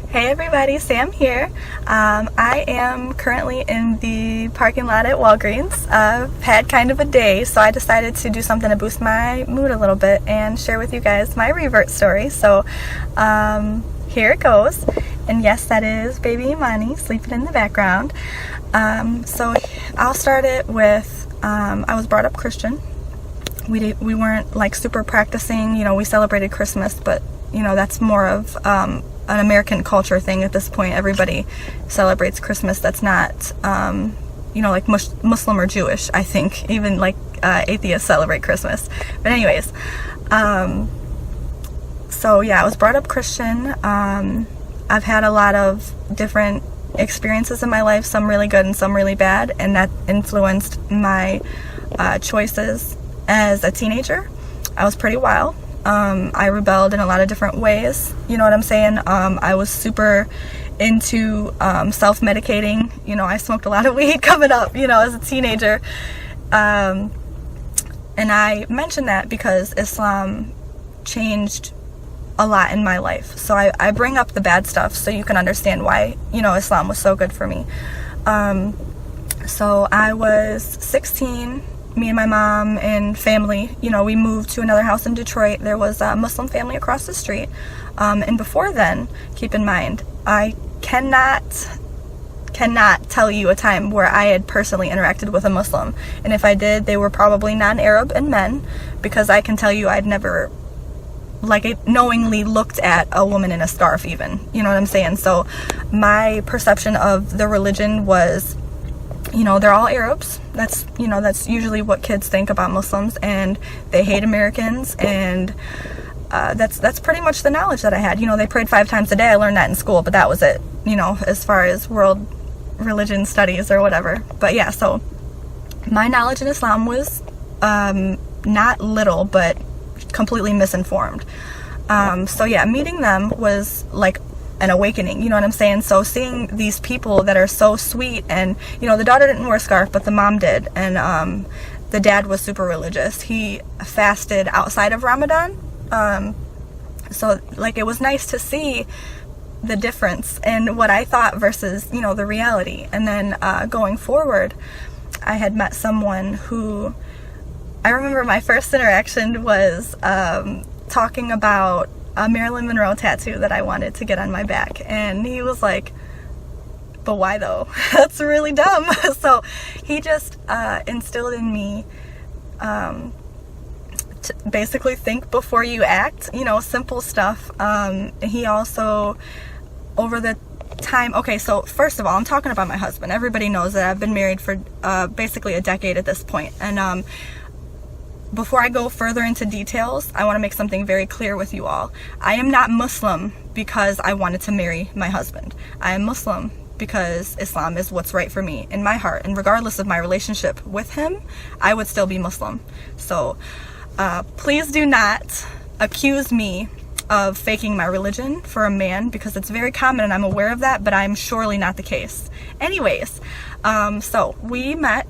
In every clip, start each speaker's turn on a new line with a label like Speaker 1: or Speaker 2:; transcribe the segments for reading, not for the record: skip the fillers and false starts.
Speaker 1: Hey everybody, Sam here. I am currently in the parking lot at Walgreens. I've had kind of a day, so I decided to do something to boost my mood a little bit and share with you guys my Revert story. So here it goes. And yes, that is baby Myjanaty sleeping in the background. So I'll start it with, I was brought up Christian. We weren't like super practicing, we celebrated Christmas, but that's more of an American culture thing at this point. Everybody celebrates Christmas. That's not, like Muslim or Jewish, I think. Even like atheists celebrate Christmas. But anyways, so yeah, I was brought up Christian. I've had a lot of different experiences in my life, some really good and some really bad, and that influenced my choices as a teenager. I was pretty wild. I rebelled in a lot of different ways, you know what I'm saying? I was super into self-medicating. I smoked a lot of weed coming up, as a teenager. And I mention that because Islam changed a lot in my life. So I bring up the bad stuff so you can understand why, Islam was so good for me. So I was 16. Me and my mom and family, we moved to another house in Detroit. There was a Muslim family across the street. And before then, keep in mind, I cannot tell you a time where I had personally interacted with a Muslim. And if I did, they were probably non-Arab and men, because I can tell you I'd never knowingly looked at a woman in a scarf even. You know what I'm saying? So my perception of the religion was, they're all Arabs. That's usually what kids think about Muslims, and they hate Americans, and that's pretty much the knowledge that I had. They prayed 5 times a day. I learned that in school, but that was it, as far as world religion studies or whatever. But yeah, so my knowledge in Islam was not little, but completely misinformed. So yeah, meeting them was like an awakening, you know what I'm saying? So seeing these people that are so sweet, and the daughter didn't wear a scarf, but the mom did, and the dad was super religious. He fasted outside of Ramadan, so it was nice to see the difference in what I thought versus the reality. And then going forward, I had met someone who, I remember my first interaction was talking about a Marilyn Monroe tattoo that I wanted to get on my back, and he was like, but why though? That's really dumb. So he just instilled in me to basically think before you act, simple stuff. He also, over the time, okay, so first of all, I'm talking about my husband. Everybody knows that I've been married for basically a decade at this point, and before I go further into details, I want to make something very clear with you all. I am not Muslim because I wanted to marry my husband. I am Muslim because Islam is what's right for me in my heart. And regardless of my relationship with him, I would still be Muslim. So please do not accuse me of faking my religion for a man, because it's very common and I'm aware of that, but I'm surely not the case. Anyways, so we met,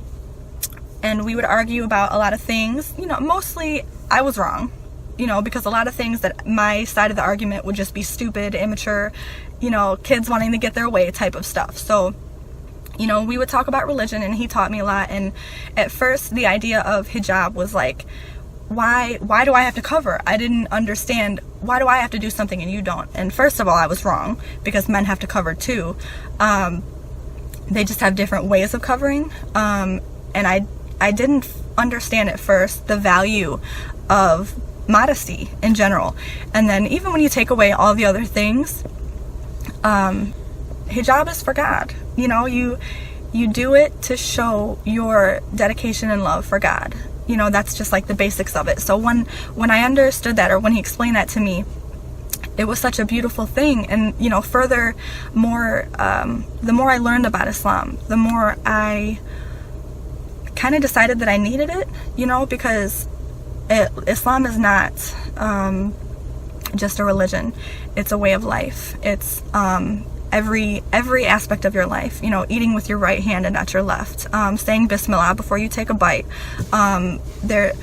Speaker 1: and we would argue about a lot of things. Mostly I was wrong, because a lot of things that my side of the argument would just be stupid, immature, kids wanting to get their way type of stuff. So, we would talk about religion, and he taught me a lot. And at first, the idea of hijab was like, why do I have to cover? I didn't understand, why do I have to do something and you don't? And first of all, I was wrong, because men have to cover too. They just have different ways of covering. And I didn't understand at first the value of modesty in general. And then even when you take away all the other things, hijab is for God. You do it to show your dedication and love for God. That's just like the basics of it. So when I understood that, or when he explained that to me, it was such a beautiful thing. And the more I learned about Islam, the more I kind of decided that I needed it, because Islam is not just a religion. It's a way of life. It's every aspect of your life. Eating with your right hand and not your left. Saying Bismillah before you take a bite. There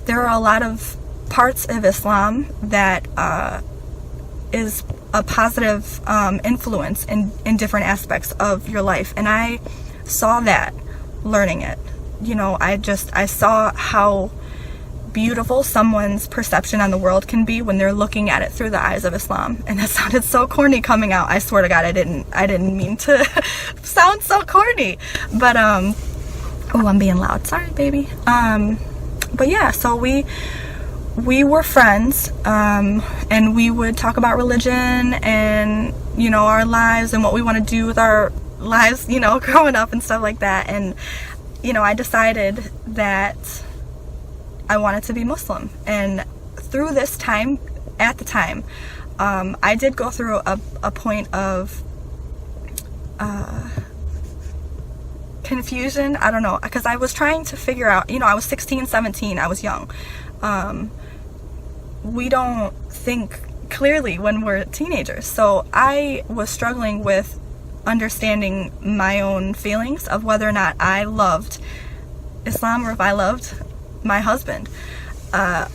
Speaker 1: are a lot of parts of Islam that is a positive influence in different aspects of your life. And I saw that learning it. You know, I saw how beautiful someone's perception on the world can be when they're looking at it through the eyes of Islam. And that sounded so corny coming out. I swear to God, I didn't mean to sound so corny. But oh, I'm being loud. Sorry, baby. But yeah, so we were friends, and we would talk about religion and, you know, our lives and what we want to do with our lives, you know, growing up and stuff like that. And, you know, I decided that I wanted to be Muslim. And through this time, at the time, I did go through a point of confusion. I don't know, because I was trying to figure out, you know, I was 16, 17, I was young. We don't think clearly when we're teenagers. So I was struggling with understanding my own feelings of whether or not I loved Islam or if I loved my husband,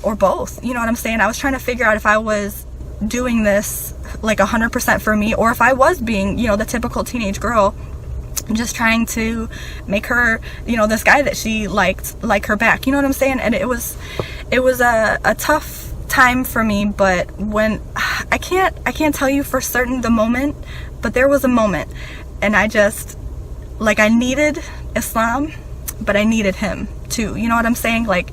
Speaker 1: or both. You know what I'm saying? I was trying to figure out if I was doing this like 100% for me, or if I was being, you know, the typical teenage girl, just trying to make her, you know, this guy that she liked, like her back. You know what I'm saying? And it was a tough time for me. But when I can't tell you for certain the moment, but there was a moment, and I just, like, I needed Islam, but I needed him too. You know what I'm saying? Like,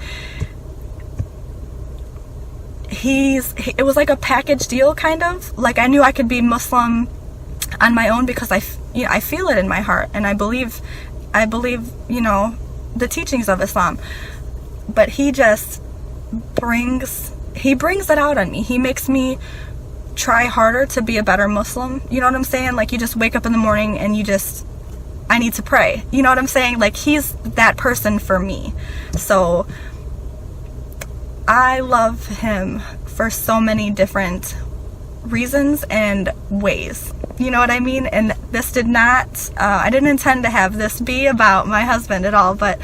Speaker 1: it was like a package deal, kind of. Like, I knew I could be Muslim on my own because I feel it in my heart, and I believe, you know, the teachings of Islam. But he just brings it out on me. He makes me try harder to be a better Muslim. You know what I'm saying? Like, you just wake up in the morning and I need to pray. You know what I'm saying? Like, he's that person for me. So I love him for so many different reasons and ways. You know what I mean? And this did not, I didn't intend to have this be about my husband at all, but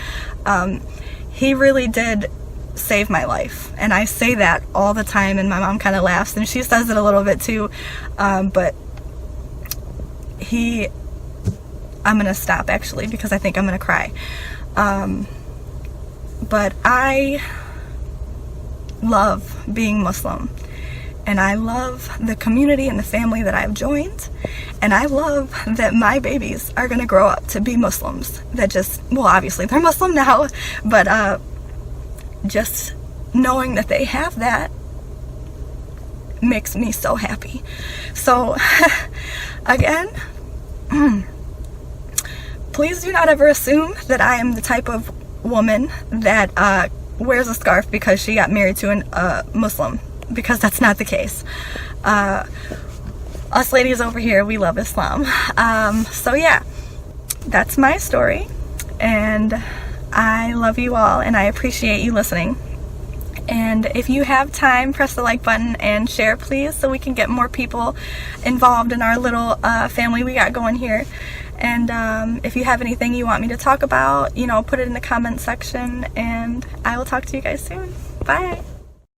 Speaker 1: he really did save my life. And I say that all the time, and my mom kind of laughs, and she says it a little bit too. But I'm going to stop actually, because I think I'm going to cry. But I love being Muslim, and I love the community and the family that I've joined, and I love that my babies are going to grow up to be Muslims that just, well, obviously they're Muslim now, but just knowing that they have that makes me so happy. So again, please do not ever assume that I am the type of woman that wears a scarf because she got married to a Muslim, because that's not the case. Us ladies over here, we love Islam. So yeah, that's my story, and I love you all, and I appreciate you listening. And if you have time, press the like button and share, please, so we can get more people involved in our little family we got going here. And if you have anything you want me to talk about, you know, put it in the comment section, and I will talk to you guys soon. Bye.